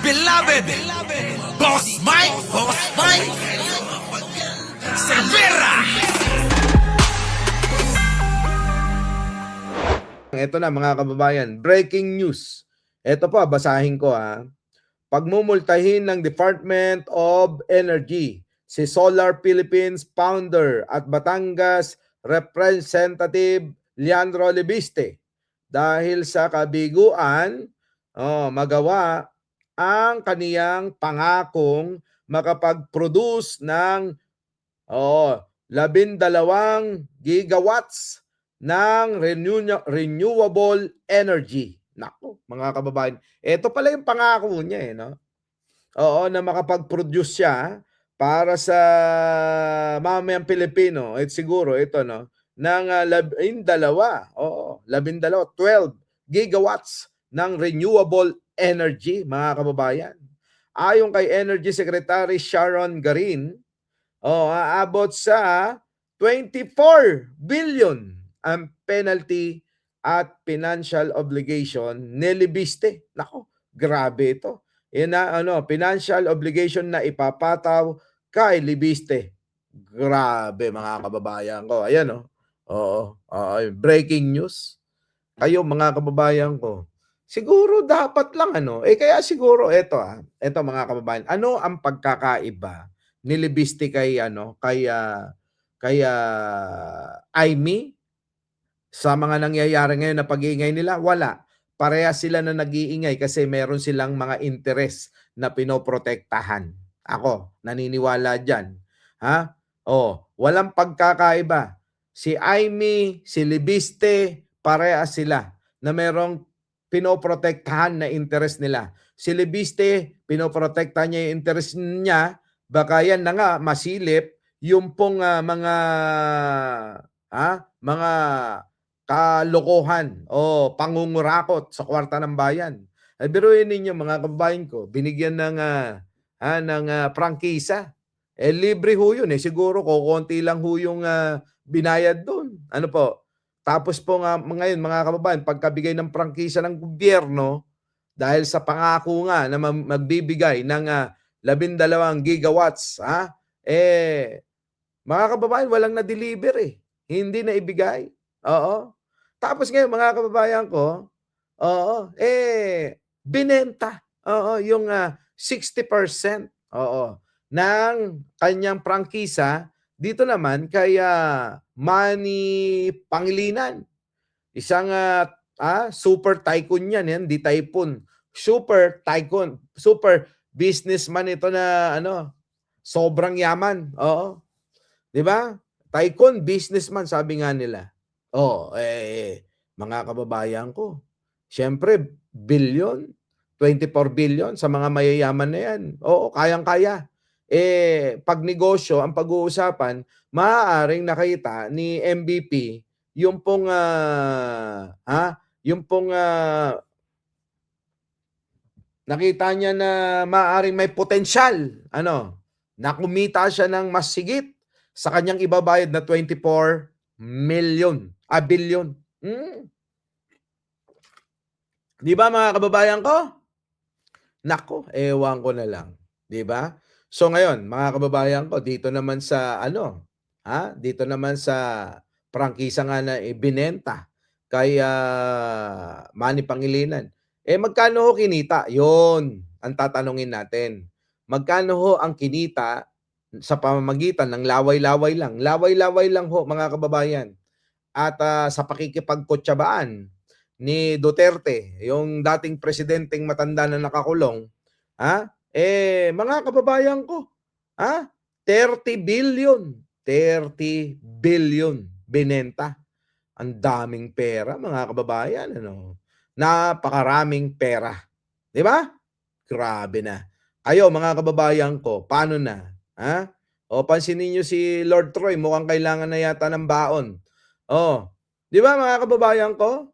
beloved Boss Mike Cervera. Ito na mga kababayan, breaking news. Ito po, basahin ko ha. Pagmumultahin ng Department of Energy si Solar Philippines founder at Batangas Representative Leandro Libiste dahil sa kabiguan magawa ang kaniyang pangakong makapag-produce ng 12 gigawatts ng renewable energy. Nako, mga kababayan, ito pala yung pangako niya no? Oo, na makapag-produce siya para sa mamayang Pilipino. Siguro ito no, ng 12 gigawatts ng renewable energy, mga kababayan. Ayon kay Energy Secretary Sharon Garin, aabot sa 24 billion ang penalty at financial obligation ni Libiste. Nako, grabe ito. Yan na, financial obligation na ipapataw kay Libiste. Grabe mga kababayan ko. Ayan breaking news. Kayo mga kababayan ko, siguro dapat lang kaya siguro ito mga kababayan, ano ang pagkakaiba ni Libiste kay Aimee sa mga nangyayari ngayon na pag-iingay nila? Wala. Pareha sila na nag-iingay kasi meron silang mga interes na pinoprotektahan. Ako, naniniwala dyan. Ha? Walang pagkakaiba. Si Aimee, si Libiste, pareha sila na merong pinoprotektahan na interes nila. Si Libiste, pinoprotektahan niya yung interes niya, baka yan na nga masilip yung pong mga kalokohan o pangungurakot sa kwarta ng bayan. Ay biruin ninyo mga kababayan ko, binigyan ng prangkisa. Libre ho yun siguro kokonti lang ho yung binayad doon. Ano po? Tapos po ngayon mga kababayan, pagkabigay ng prangkisa ng gobyerno, dahil sa pangako nga na magbibigay ng 12 gigawatts, mga kababayan, walang na-deliver Hindi na ibigay. Tapos ngayon, mga kababayan ko, binenta. Yung 60% ng kanyang prangkisa dito naman kay Manny Pangilinan. Isang super tycoon yan, di typhoon. Super tycoon, super businessman ito na sobrang yaman. Di ba? Tycoon, businessman, sabi nga nila. Mga kababayan ko, syempre, 24 billion sa mga mayayaman na yan. Kayang-kaya. Pag negosyo, ang pag-uusapan, maaaring nakita ni MVP yung pong nakita niya na maaaring may potensyal na kumita siya ng mas sigit sa kanyang ibabayad na 24 billion. Di ba mga kababayan ko? Nako, ewan ko na lang. Di ba? So ngayon, mga kababayan ko, dito naman sa dito naman sa prangkisa nga na ibinenta kay Manny Pangilinan. Magkano ho kinita? Yun ang tatanungin natin. Magkano ho ang kinita sa pamamagitan ng laway-laway lang? Laway-laway lang ho, mga kababayan. At sa pakikipagkutsabaan ni Duterte, yung dating presidenteng matanda na nakakulong, mga kababayan ko, 30 billion binenta. Ang daming pera, mga kababayan, napakaraming pera. Di ba? Grabe na. Kayo, mga kababayan ko, paano na? Pansinin niyo si Lord Troy, mukhang kailangan na yata ng baon. Di ba mga kababayan ko?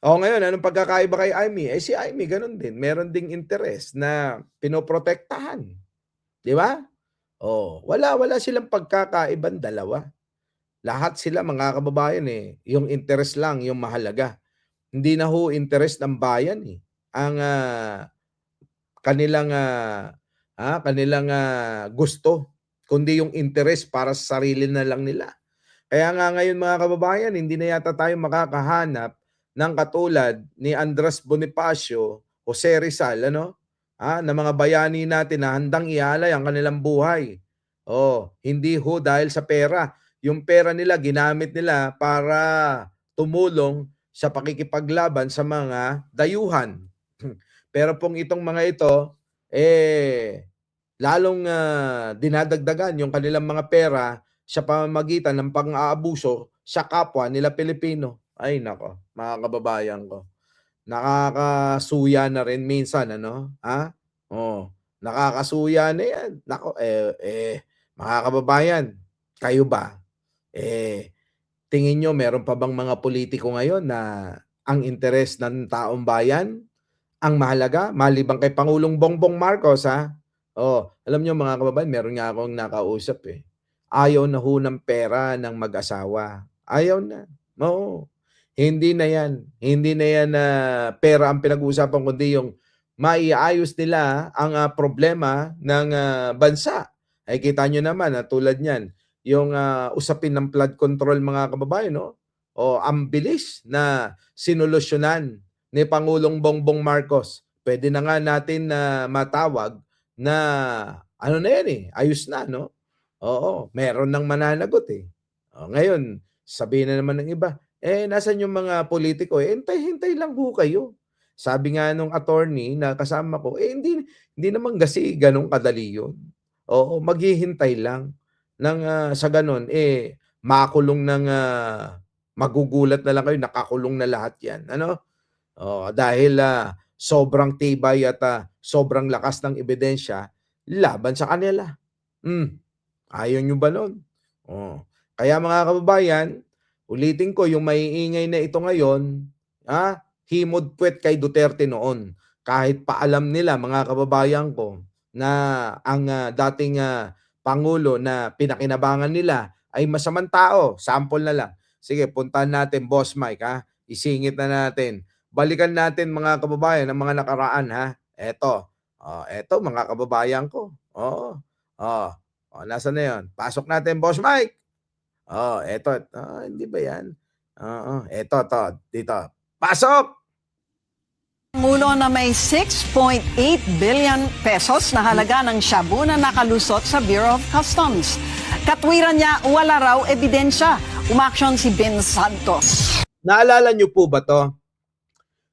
Ngayon, anong pagkakaiba kay Aimee? Si Aimee, ganun din. Meron ding interest na pinoprotektahan. Di ba? Wala silang pagkakaibang dalawa. Lahat sila, mga kababayan, yung interest lang, yung mahalaga. Hindi na ho interest ng bayan ang kanilang gusto, kundi yung interes para sa sarili na lang nila. Kaya nga ngayon mga kababayan, hindi na yata tayo makakahanap ng katulad ni Andres Bonifacio, Jose Rizal, na mga bayani natin na handang ialay ang kanilang buhay. Hindi ho dahil sa pera. Yung pera nila, ginamit nila para tumulong sa pakikipaglaban sa mga dayuhan. Pero pong itong mga ito, lalong dinadagdagan yung kanilang mga pera sa pamamagitan ng pang-aabuso sa kapwa nila Pilipino. Ay nako, mga kababayan ko. Nakakasuya na rin minsan, nakakasuya na yan. Nako, mga kababayan, kayo ba? Tingin nyo meron pa bang mga politiko ngayon na ang interes ng taong bayan ang mahalaga, maliban kay Pangulong Bongbong Marcos, ha? Alam niyo mga kababayan, meron nga akong nakausap, ayaw na ho ng pera ng mag-asawa. Ayaw na. Oo. Hindi na yan. Hindi na yan na pera ang pinag-uusapan, kundi yung maiayos nila ang problema ng bansa. Ay kita nyo naman, tulad niyan, yung usapin ng flood control mga kababayan, no? Ang bilis na sinolusyonan ni Pangulong Bongbong Marcos. Pwede na nga natin na matawag na ano na yan ayos na, no? Oo, meron ng mananagot ngayon, sabihin na naman ng iba, nasan yung mga politiko? Hintay-hintay lang ho kayo. Sabi nga nung attorney na kasama ko, hindi naman kasi ganun kadali yun. Oo, maghihintay lang ng sa ganun, makulong ng magugulat na lang kayo, nakakulong na lahat yan. Dahil sobrang tibay at sobrang lakas ng ebidensya laban sa kanila. Ayaw nyo ba nun? Kaya mga kababayan, ulitin ko, yung maiingay na ito ngayon, himod puwet kay Duterte noon. Kahit paalam nila mga kababayan ko na ang dating Pangulo na pinakinabangan nila ay masamang tao. Sample na lang. Sige, puntahan natin, Boss Mike, isingit na natin. Balikan natin mga kababayan ang mga nakaraan, Eto. Eto mga kababayan ko. Nasaan na yun? Pasok natin, Boss Mike. Eto. Hindi ba yan? Eto, dito. Pasok! Pangulo na may 6.8 billion pesos na halaga ng shabu na nakalusot sa Bureau of Customs. Katwiran niya, wala raw ebidensya. Umaksyon si Ben Santos. Naalala niyo po ba to?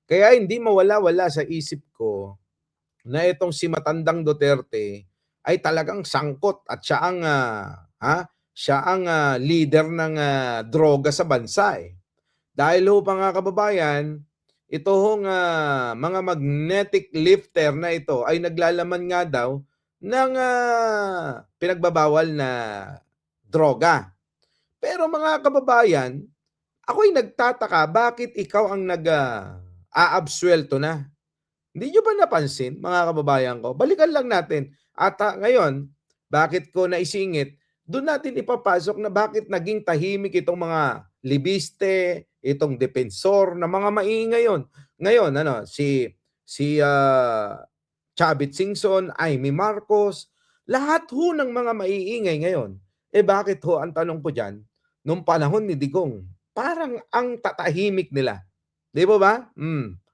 Kaya hindi mawala-wala sa isip ko na itong si Matandang Duterte ay talagang sangkot at siya ang leader ng droga sa bansa. Dahil ho mga kababayan, ito hong mga magnetic lifter na ito ay naglalaman nga daw ng pinagbabawal na droga. Pero mga kababayan, ako'y nagtataka bakit ikaw ang aabsuelto na. Hindi nyo ba napansin mga kababayan ko? Balikan lang natin. At ngayon, bakit ko naisingit? Doon natin ipapasok na bakit naging tahimik itong mga libiste, itong depensor na mga maingay ngayon. Ngayon, si Chavit Singson, Amy Marcos, lahat ho ng mga maiingay ngayon. Bakit ho, ang tanong ko dyan, nung panahon ni Digong, parang ang tatahimik nila. Di ba?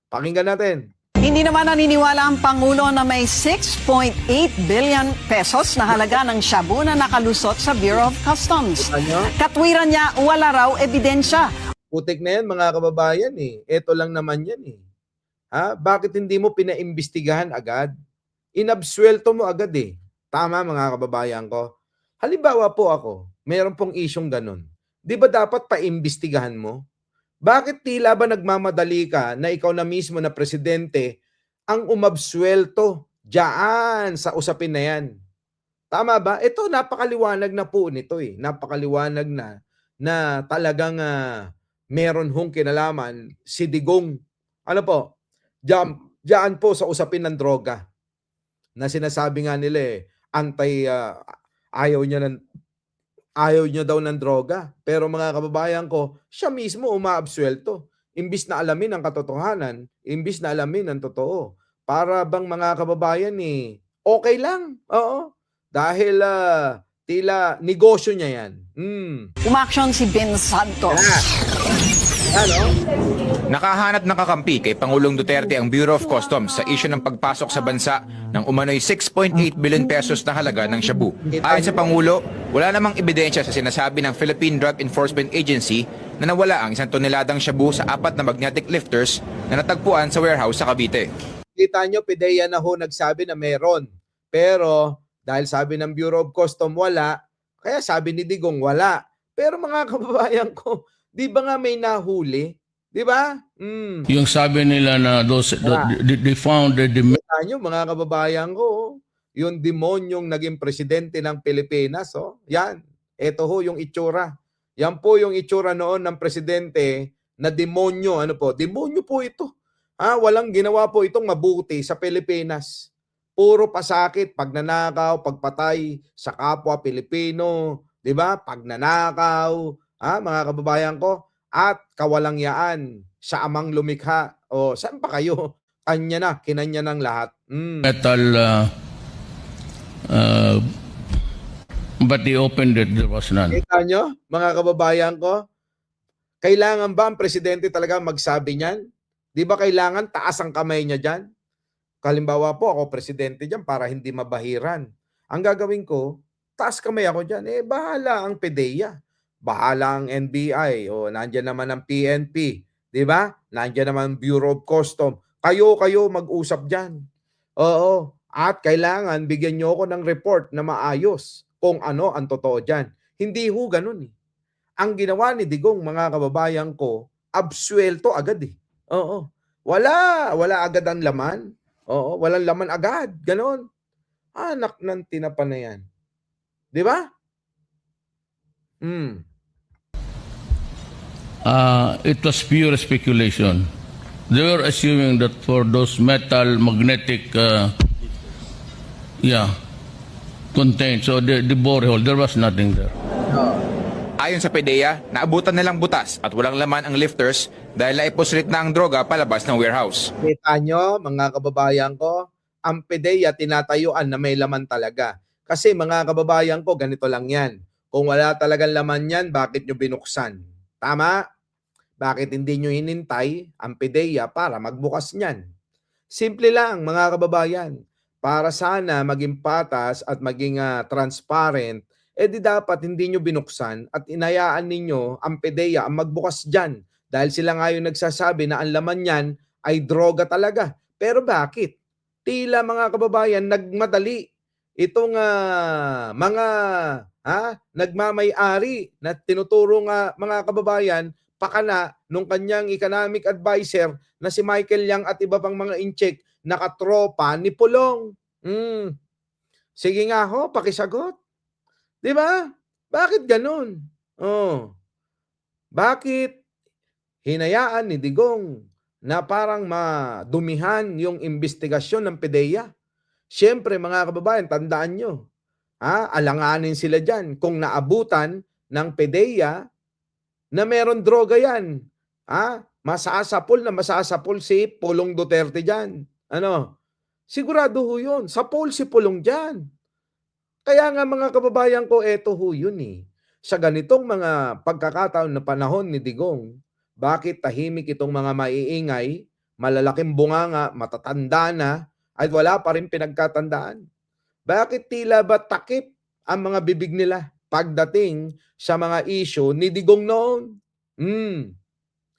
Pakinggan natin. Hindi naman naniniwala ang Pangulo na may 6.8 billion pesos na halaga ng shabu na nakalusot sa Bureau of Customs. Katwiran niya, wala raw ebidensya. Putik na yan mga kababayan Ito lang naman yan Bakit hindi mo pinaimbestigahan agad? Inabsuelto mo agad Tama mga kababayan ko. Halimbawa po ako, meron pong isyong ganun. Di ba dapat paimbestigahan mo? Bakit tila ba nagmamadali ka na ikaw na mismo na presidente ang umabsuelto diyan sa usapin na yan? Tama ba? Ito, napakaliwanag na po nito Napakaliwanag na talagang meron hong kinalaman si Digong. Ano po? Diyan po sa usapin ng droga. Na sinasabi nga nila ayaw niya daw ng droga. Pero mga kababayan ko, siya mismo umaabsuelto. imbis na alamin ang katotohanan, imbis na alamin ang totoo. Para bang mga kababayan okay lang. Oo. Dahil tila negosyo niya yan. Umaksyon si Ben Santos. Nakahanap ng kakampi kay Pangulong Duterte ang Bureau of Customs sa isyu ng pagpasok sa bansa ng umano'y 6.8 billion pesos na halaga ng shabu. Ayon sa Pangulo, wala namang ebidensya sa sinasabi ng Philippine Drug Enforcement Agency na nawala ang 1 toneladang shabu sa 4 na magnetic lifters na natagpuan sa warehouse sa Cavite. Kita nyo, PDEA na ho nagsabi na meron. Pero dahil sabi ng Bureau of Customs wala, kaya sabi ni Digong wala. Pero mga kababayan ko, di ba nga may nahuli? Di ba? Yung sabi nila na they found the Kita nyo, mga kababayan ko, yung demonyong naging presidente ng Pilipinas, yan. Ito ho yung itsura. Yan po yung itsura noon ng presidente na demonyo. Ano po? Demonyo po ito. Walang ginawa po itong mabuti sa Pilipinas. Puro pasakit, pagnanakaw, pagpatay sa kapwa Pilipino, 'di ba? Pagnanakaw, mga kababayan ko, at kawalangyaan sa amang lumikha. O saan pa kayo? Kinanya ng lahat. metal, but they opened it, there was none. Kita nyo, mga kababayan ko, kailangan ba ang presidente talaga magsabi niyan? Di ba kailangan taas ang kamay niya dyan? Kalimbawa po, ako presidente dyan para hindi mabahiran. Ang gagawin ko, taas kamay ako dyan. Bahala ang PDEA. Bahala ang NBI. O, nandyan naman ang PNP. Di ba? Nandyan naman ang Bureau of Customs. Kayo mag-usap dyan. Oo. At kailangan bigyan nyo ako ng report na maayos kung ano ang totoo dyan. Hindi ho ganun eh. Ang ginawa ni Digong, mga kababayan ko, absuelto agad eh. Oo. Wala agad ang laman. Oo, walang laman agad. Ganon. Anak ng tinapa na yan. Di ba? It was pure speculation. They were assuming that for those metal magnetic, contained, so the borehole, there was nothing there. Ayon sa PDEA, naabutan nilang butas at walang laman ang lifters dahil naiposrit na ang droga palabas ng warehouse. Kita nyo, mga kababayan ko, ang PDEA tinatayuan na may laman talaga. Kasi mga kababayan ko, ganito lang yan. Kung wala talagang laman yan, bakit nyo binuksan? Tama? Bakit hindi nyo hinintay ang PDEA para magbukas niyan? Simple lang, mga kababayan. Para sana maging patas at maging transparent, di dapat hindi nyo binuksan at inayaan ninyo ang PDEA ang magbukas dyan. Dahil sila nga yung nagsasabi na ang laman yan ay droga talaga. Pero bakit? Tila mga kababayan, nagmadali itong mga nagmamay-ari na tinuturo nga mga kababayan pakana nung kanyang economic advisor na si Michael Yang at iba pang mga incheck nakatropa ni Pulong. Sige nga ho, pakisagot. Di ba? Bakit ganun? Bakit hinayaan ni Digong na parang madumihan yung investigasyon ng PDEA? Siyempre mga kababayan, tandaan nyo, alanganin sila dyan kung naabutan ng PDEA na meron droga yan. Masasapol si Pulong Duterte dyan. Sigurado ho yun. Sapol si Pulong dyan. Kaya nga mga kababayan ko, eto ho yun eh. Sa ganitong mga pagkakataon na panahon ni Digong, bakit tahimik itong mga maiingay, malalaking bunganga, matatanda na, at wala pa rin pinagkatandaan? Bakit tila ba takip ang mga bibig nila pagdating sa mga issue ni Digong noon?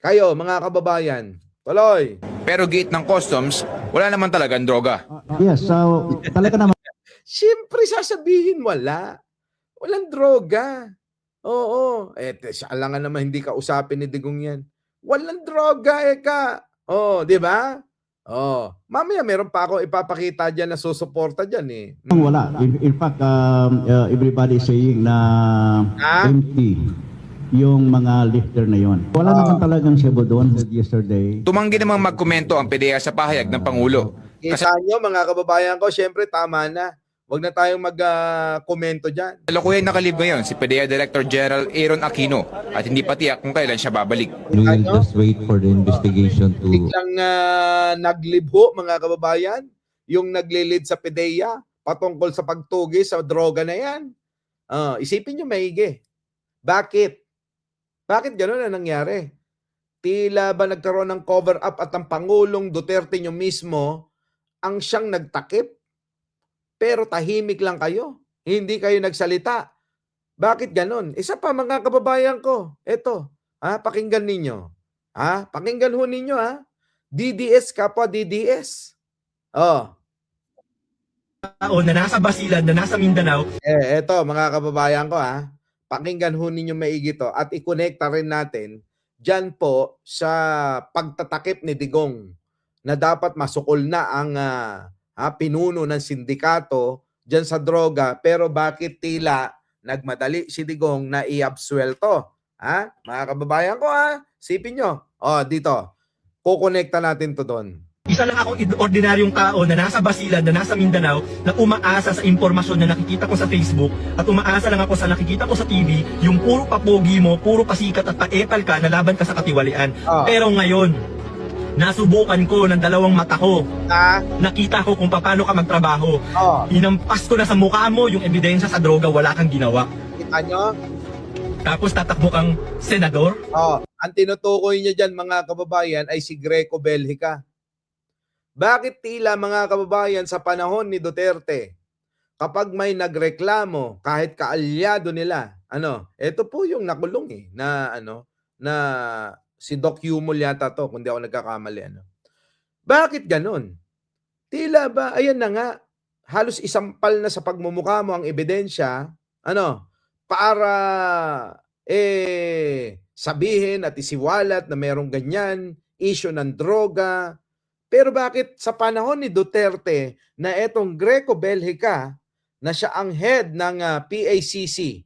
Kayo, mga kababayan, tuloy. Pero gate ng customs, wala naman talagang droga. Yes, so talaga naman. Siyempre sasabihin wala. Walang droga. Oo. Alangan naman hindi ka usapin ni Digong yan. Walang droga, Eka. Di ba? Mamaya meron pa ako ipapakita dyan na susuporta dyan eh. Wala. In fact, everybody is saying na empty yung mga lifter na yon. Wala naman talagang shabu doon yesterday. Tumanggi namang magkomento ang PDEA sa pahayag ng Pangulo. Kita nyo mga kababayan ko, siyempre tama na. Wag na tayong mag-komento dyan. Kalukuyan nakalib ngayon si PDEA Director General Aaron Aquino at hindi pa tiyak kung kailan siya babalik. We will just wait for the investigation to... Biglang naglibho, mga kababayan, yung naglilid sa PDEA patungkol sa pagtugi sa droga na yan. Isipin nyo maigi. Bakit? Bakit gano'n na nangyari? Tila ba nagkaroon ng cover-up at ang Pangulong Duterte nyo mismo ang siyang nagtakip? Pero tahimik lang kayo. Hindi kayo nagsalita. Bakit ganon? Isa pa mga kababayan ko. Ito, pakinggan ninyo. Pakinggan ho ninyo, DDS kapwa DDS. Tao na nasa Basilan, na nasa Mindanao. Eto mga kababayan ko, pakinggan ho ninyo maigi to at i-connecta rin natin dyan po sa pagtatakip ni Digong na dapat masukol na ang pinuno ng sindikato dyan sa droga, pero bakit tila nagmadali si Digong na i-absuelto? Mga kababayan ko, sipin nyo. Dito, kukonekta natin to doon. Isa lang akong ordinaryong tao na nasa Basilan, na nasa Mindanao, na umaasa sa impormasyon na nakikita ko sa Facebook at umaasa lang ako sa nakikita ko sa TV, yung puro papogi mo, puro pasikat at paepal ka, nalaban ka sa katiwalian. Pero ngayon, nasubukan ko ng dalawang mata ko. Nakita ko kung paano ka magtrabaho. Inampas ko na sa mukha mo yung ebidensya sa droga, wala kang ginawa. Kita nyo? Tapos tatakbo kang senador? Ang tinutukoy niya dyan mga kababayan ay si Greco Belhica. Bakit tila mga kababayan sa panahon ni Duterte, kapag may nagreklamo kahit kaalyado nila, ito po yung nakulong na si Doc Yumol yata to, kung di ako nagkakamali. Bakit ganon? Tila ba, ayan na nga, halos isampal na sa pagmumukha mo ang ebidensya, para sabihin at isiwalat na mayroong ganyan, issue ng droga. Pero bakit sa panahon ni Duterte na etong Greco Belhica na siya ang head ng PACC,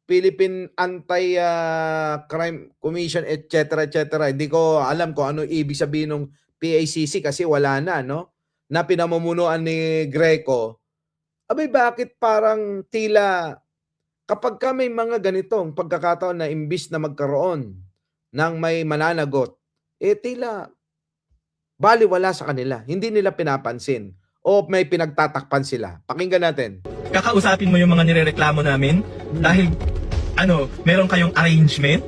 Philippine Anti-Crime Commission, etc., etc. Hindi ko alam kung ano ibig sabihin ng PACC kasi wala na, na pinamumunuan ni Greco. Abay, bakit parang tila kapag ka may mga ganitong pagkakataon na imbis na magkaroon ng may mananagot, tila baliwala sa kanila. Hindi nila pinapansin o may pinagtatakpan sila. Pakinggan natin. Kakausapin mo yung mga nirereklamo namin dahil meron kayong arrangement?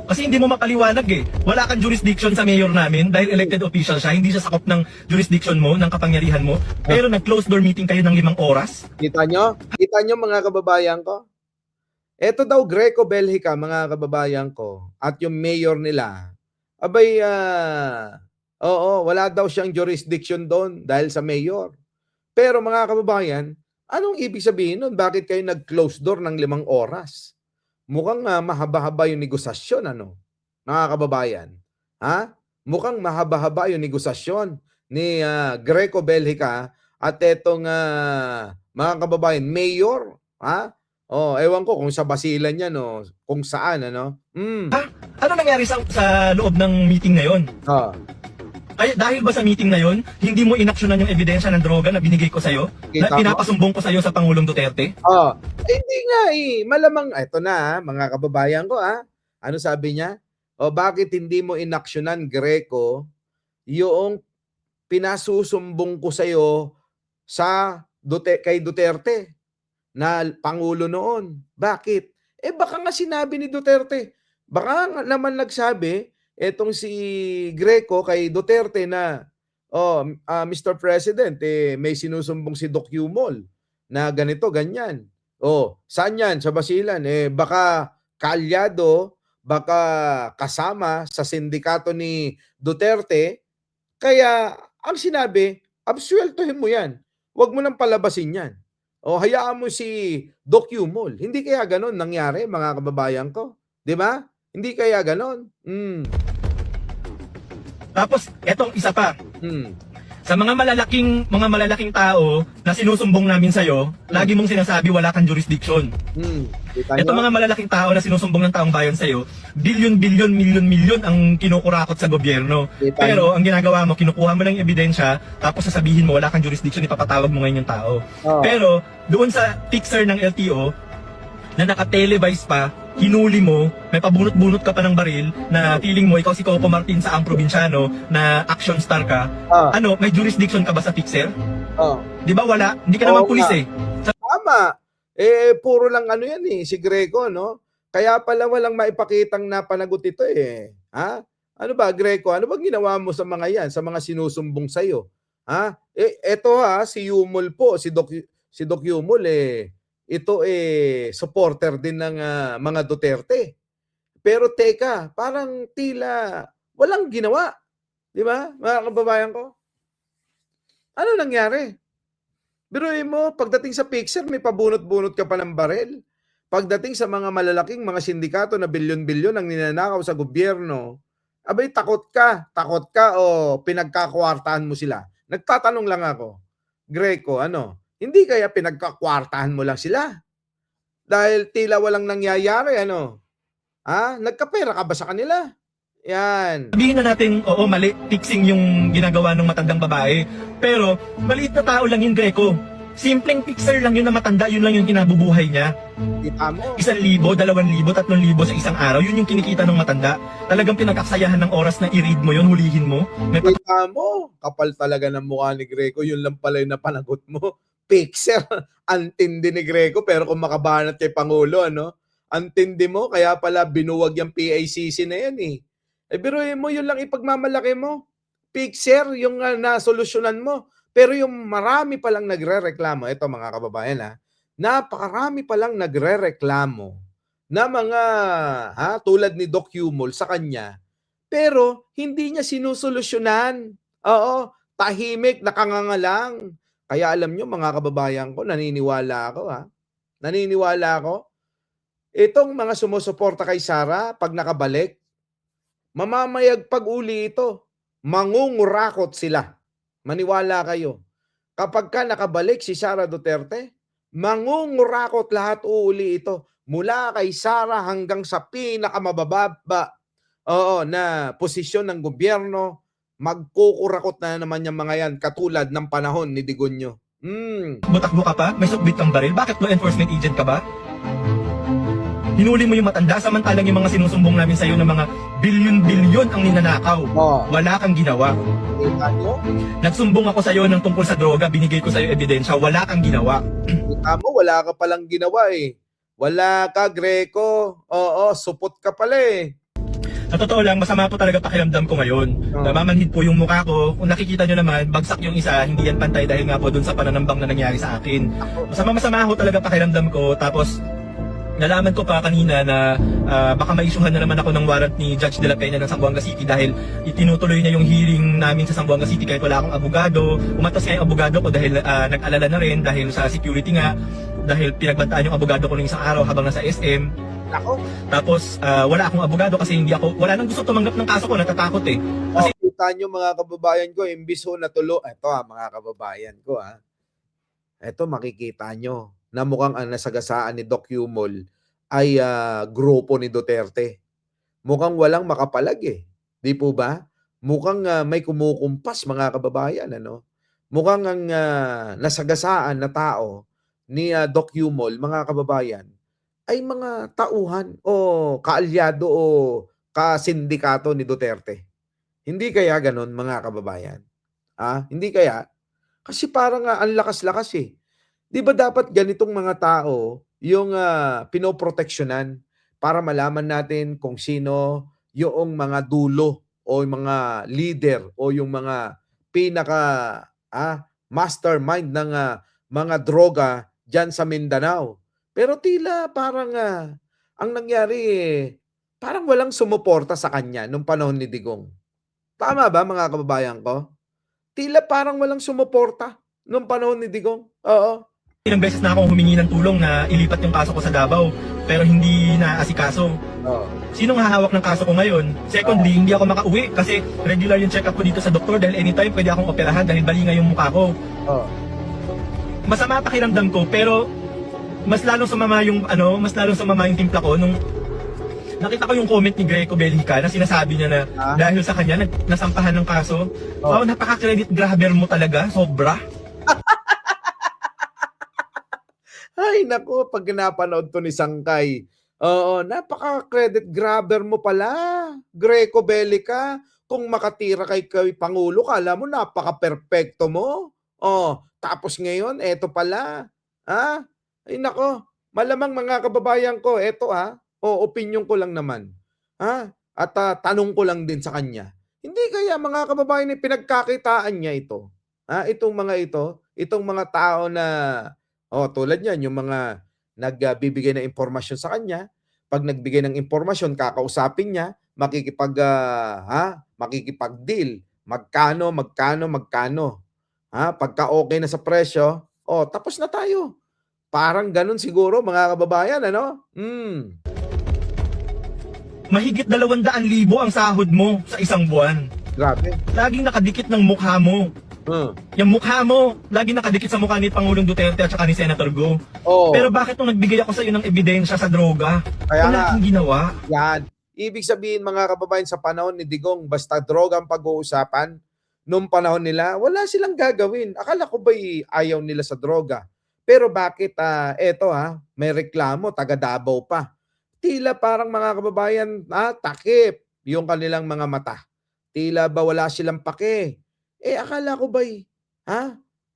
Kasi hindi mo mapaliwanag Wala kang jurisdiction sa mayor namin dahil elected official siya. Hindi siya sakop ng jurisdiction mo, ng kapangyarihan mo. Pero nag-close door meeting kayo ng 5 oras. Kita nyo? Kita nyo mga kababayan ko? Ito daw Greco Belhica, mga kababayan ko, at yung mayor nila, abay, wala daw siyang jurisdiction doon dahil sa mayor. Pero mga kababayan, anong ibig sabihin nun? Bakit kayo nag-close door ng 5 oras? Mukhang mahaba-haba yung negosasyon, mga kababayan. Mukhang mahaba-haba yung negosasyon ni Greco Belhica at etong mga kababayan, mayor. Ewan ko kung sa Basilan yan o kung saan, Ano nangyari sa loob ng meeting na yon? Ay, dahil ba sa meeting na yon, hindi mo inaksyonan yung ebidensya ng droga na binigay ko sa'yo? Na pinapasumbong ko sa'yo sa Pangulong Duterte? Hindi nga Malamang, eto na mga kababayan ko Ano sabi niya? Bakit hindi mo inaksyonan, Greco, yung pinasusumbong ko sa'yo kay Duterte na Pangulo noon? Bakit? Baka nga sinabi ni Duterte. Baka naman nagsabi etong si Greco kay Duterte na, Mr. President, may sinusumbong si Doc Yumol na ganito, ganyan. Saan yan? Sa Basilan. Baka kaalyado, baka kasama sa sindikato ni Duterte. Kaya, ang sinabi, absueltohin mo yan. Huwag mo nang palabasin yan. Hayaan mo si Doc Yumol. Hindi kaya ganon nangyari, mga kababayan ko? Di ba? Hindi kaya ganon. Tapos, etong isa pa. Sa mga malalaking tao na sinusumbong namin sa'yo, lagi mong sinasabi wala kang jurisdiction. Kita Ito nyo? mga malalaking tao na sinusumbong ng taong bayan sa'yo, bilyon-bilyon, milyon-milyon ang kinukurakot sa gobyerno. Kita Pero ang ginagawa mo, kinukuha mo lang yung ebidensya, tapos sasabihin mo wala kang jurisdiction, ipapatawag mo ngayon yung tao. Oo. Pero doon sa fixer ng LTO, na naka-televise pa, hinuli mo, may pabunot-bunot ka pa ng baril na feeling mo ikaw si Coco Martin sa ang probinsyano na action star ka. Ah. Ano, may jurisdiction ka ba sa fixer? Oh. 'Di ba wala? Hindi ka naman Oo pulis nga. eh. Tama. Puro lang ano yan si Greco, no? Kaya pala walang maipakitang napanagot ito eh. Ha? Ano ba, Greco? Ano ba ginawa mo sa mga yan, sa mga sinusumbong sa'yo? Ha? Eto si Yumol po, si Doc Yumol ito supporter din ng mga Duterte. Pero teka, parang tila walang ginawa. Di ba, mga kababayan ko? Ano nangyari? Biruin mo, pagdating sa fixer, may pabunot-bunot ka pa ng barel. Pagdating sa mga malalaking mga sindikato na bilyon-bilyon ang ninanakaw sa gobyerno, abay takot ka o pinagkakwartahan mo sila. Nagtatanong lang ako, Greco, hindi kaya pinagkakwartahan mo lang sila? Dahil tila walang nangyayari, Nagkapera ka ba sa kanila? Yan. Sabihin na natin, oo, mali, fixing yung ginagawa ng matandang babae. Pero, maliit na tao lang yun, Greco. Simpleng fixer lang yun na matanda, yun lang yung kinabubuhay niya. Kita mo. 1,000, 2,000, 3,000 sa isang araw, yun yung kinikita ng matanda. Talagang pinag-aksayahan ng oras na i-read mo yun, hulihin mo. May Kita mo. Kapal talaga ng mukha ni Greco. Yun lang pala yung napanagot mo. Fixer. Antindi ni Greco. Pero kung makabanat kay Pangulo, antindi mo. Kaya pala binuwag yung PACC na yan biruin mo, yun lang ipagmamalaki mo. Fixer, yung nasolusyonan mo. Pero yung marami palang nagre-reklamo, ito mga kababayan napakarami palang nagre-reklamo na mga tulad ni Doc Yumol sa kanya, pero hindi niya sinusolusyonan. Oo, tahimik, nakangangalang. Kaya alam nyo mga kababayan ko, naniniwala ako Naniniwala ako. Itong mga sumusuporta kay Sara, pag nakabalik, mamamayag pag-uli ito. Mangungurakot sila. Maniwala kayo. Kapag ka nakabalik si Sara Duterte, mangungurakot lahat uuli ito. Mula kay Sara hanggang sa pinakamababa na posisyon ng gobyerno, magkukurakot na naman yung mga yan katulad ng panahon ni Digonyo. butakbo ka pa, may sukbit ng baril, bakit law enforcement agent ka ba? Hinuli mo yung matanda, samantalang yung mga sinusumbong namin sa'yo ng mga bilyon-bilyon ang ninanakaw. Wala kang ginawa. Kita nyo? Nagsumbong ako sa'yo ng tungkol sa droga, binigay ko sa'yo ebidensya, wala kang ginawa. Kita mo, wala ka palang ginawa Wala ka, Greco. Oo, supot ka pala Sa totoo lang, masama po talaga pakiramdam ko ngayon. Namamanhid po yung mukha ko. Kung nakikita nyo naman, bagsak yung isa, hindi yan pantay dahil nga po dun sa pananambang na nangyari sa akin. Masama ho talaga pakiramdam ko. Tapos, nalaman ko pa kanina na baka maisuhan na naman ako ng warrant ni Judge De La Peña ng Zamboanga City dahil itinutuloy niya yung hearing namin sa Zamboanga City kahit wala akong abogado. Umatas nga yung abogado ko dahil nag-alala na rin dahil sa security nga, dahil pinagbantaan yung abogado ko ng isang araw habang nasa SM. Ako. Tapos wala akong abogado kasi wala nang gusto tumanggap ng kaso ko, natatakot Kasi Kita nyo mga kababayan ko, imbis na tulo. Ito mga kababayan ko Ito makikita nyo na mukhang ang nasagasaan ni Doc Yumol ay grupo ni Duterte. Mukhang walang makapalag Di po ba? Mukhang may kumukumpas mga kababayan. Mukhang ang nasagasaan na tao ni Doc Yumol, mga kababayan, ay mga tauhan o kaalyado o kasindikato ni Duterte. Hindi kaya ganon mga kababayan? Hindi kaya? Kasi parang ang lakas-lakas Di ba dapat ganitong mga tao yung pinoproteksyonan para malaman natin kung sino yung mga dulo o yung mga leader o yung mga pinaka mastermind ng mga droga dyan sa Mindanao. Pero tila parang ang nangyari parang walang sumuporta sa kanya nung panahon ni Digong. Tama ba mga kababayan ko? Tila parang walang sumuporta nung panahon ni Digong. Oo. ilang beses na akong humingi ng tulong na ilipat yung kaso ko sa Davao pero hindi na asikaso. Sinong hahawak ng kaso ko ngayon? Secondly, hindi ako makauwi kasi regular yung check-up ko dito sa doktor dahil anytime pwede akong operahan dahil bali nga yung mukha ko. Masama pakiramdam ko pero mas lalong sumama yung timpla ko nung nakita ko yung comment ni Greco Belica na sinasabi niya na dahil sa kanya nasampahan ng kaso. Wow, napaka-credit grabber mo talaga, sobra. Ay, naku, pag napanood to ni Sangkay, oo, napaka-credit grabber mo pala, Greco Belica. Kung makatira kay Pangulo, kala mo napaka-perpekto mo. Oh, tapos ngayon, eto pala. Ha? Ay, nako, malamang mga kababayan ko, eto opinion ko lang naman. Ha? At tanong ko lang din sa kanya. Hindi kaya mga kababayan pinagkakitaan niya ito? Ha? Itong mga tao na tulad niyan, yung mga nagbibigay ng impormasyon sa kanya. Pag nagbigay ng impormasyon, kakausapin niya, makikipag-deal. Magkano. Ha? Pagka okay na sa presyo, tapos na tayo. Parang ganun siguro mga kababayan, ano? Mahigit 200,000 ang sahod mo sa isang buwan. Grabe. Laging nakadikit ng mukha mo. Yung mukha mo, laging nakadikit sa mukha ni Pangulong Duterte at saka ni Senator Go. Pero bakit nung nagbigay ako sa iyo ng ebidensya sa droga, wala akong ginawa? Yan. Ibig sabihin mga kababayan, sa panahon ni Digong, basta droga ang pag-uusapan, nung panahon nila, wala silang gagawin. Akala ko ba'y ayaw nila sa droga? Pero bakit, may reklamo, taga Davao pa. Tila parang mga kababayan, takip yung kanilang mga mata. Tila ba wala silang pake? Akala ko ba'y,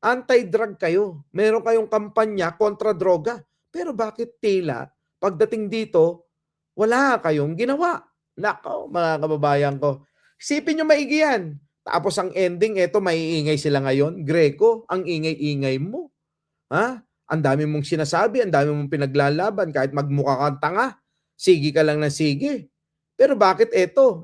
anti-drug kayo? Meron kayong kampanya kontra droga. Pero bakit tila, pagdating dito, wala kayong ginawa? Nako, mga kababayan ko. Isipin nyo maigi yan. Tapos ang ending, maiingay sila ngayon. Greco, ang ingay-ingay mo. Ang dami mong sinasabi, ang dami mong pinaglalaban, kahit magmukha kang tanga. Sige ka lang na sige. Pero bakit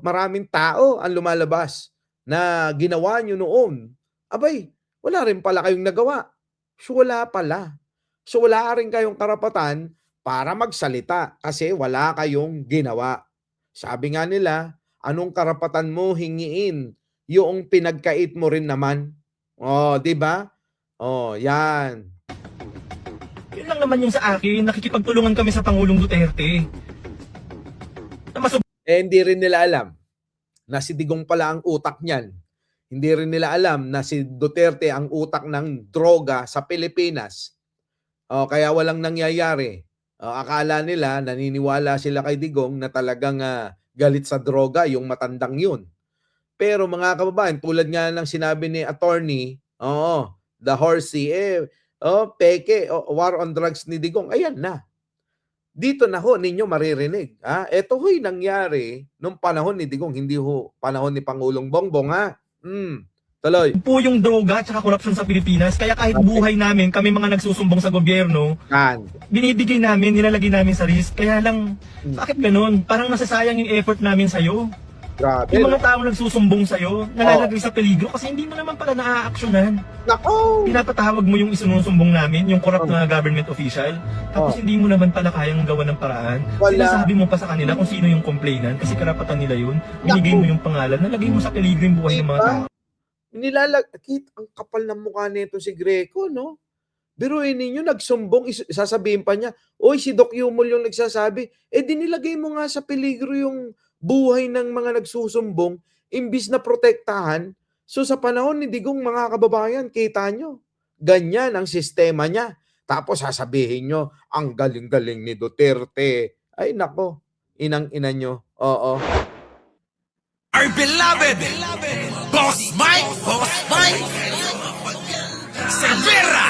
maraming tao ang lumalabas na ginawa nyo noon? Abay, wala rin pala kayong nagawa. So wala pala. So wala rin kayong karapatan para magsalita kasi wala kayong ginawa. Sabi nga nila, anong karapatan mo hingiin yung pinagkait mo rin naman? Di ba? Yan. Yun lang naman yung sa akin, nakikipagtulungan kami sa Pangulong Duterte. Hindi rin nila alam na si Digong pala ang utak niyan. Hindi rin nila alam na si Duterte ang utak ng droga sa Pilipinas. Kaya walang nangyayari. Akala nila, naniniwala sila kay Digong na talagang galit sa droga yung matandang yun. Pero mga kababayan, tulad nga ng sinabi ni attorney, the horsey, peke, war on drugs ni Digong, ayan na. Dito na ho ninyo maririnig. Ito ho'y nangyari nung panahon ni Digong, hindi ho panahon ni Pangulong Bongbong. Tuloy. Po yung droga at korupsyon sa Pilipinas, kaya kahit buhay namin, kami mga nagsusumbong sa gobyerno, binibigay namin, nilalagay namin sa risk. Kaya lang, bakit ganun? Parang nasasayang yung effort namin sa'yo. Grabe. Yung mga tao nagsusumbong sa'yo, nalalagay sa peligro kasi hindi mo naman pala naaaksyonan. Nako! Pinapatawag mo yung isinusumbong namin, yung corrupt na government official, tapos hindi mo naman pala kayang gawa ng paraan. Sinasabi mo pa sa kanila kung sino yung complainant kasi karapatan nila yun. Binigay mo yung pangalan, nalagay mo sa peligro yung buhay ng mga tao. Ang kapal ng mukha nito si Greco, no? Biruin ninyo, nagsumbong, sasabihin pa niya, oy, si Doc Yumol yung nagsasabi, dinilagay mo nga sa peligro yung buhay ng mga nagsusumbong, imbis na protektahan. So sa panahon ni Digong, mga kababayan, kita nyo, ganyan ang sistema niya. Tapos sasabihin nyo, ang galing-galing ni Duterte. Ay nako, inang-ina nyo. Oo. Our beloved Boss Mike Cervera.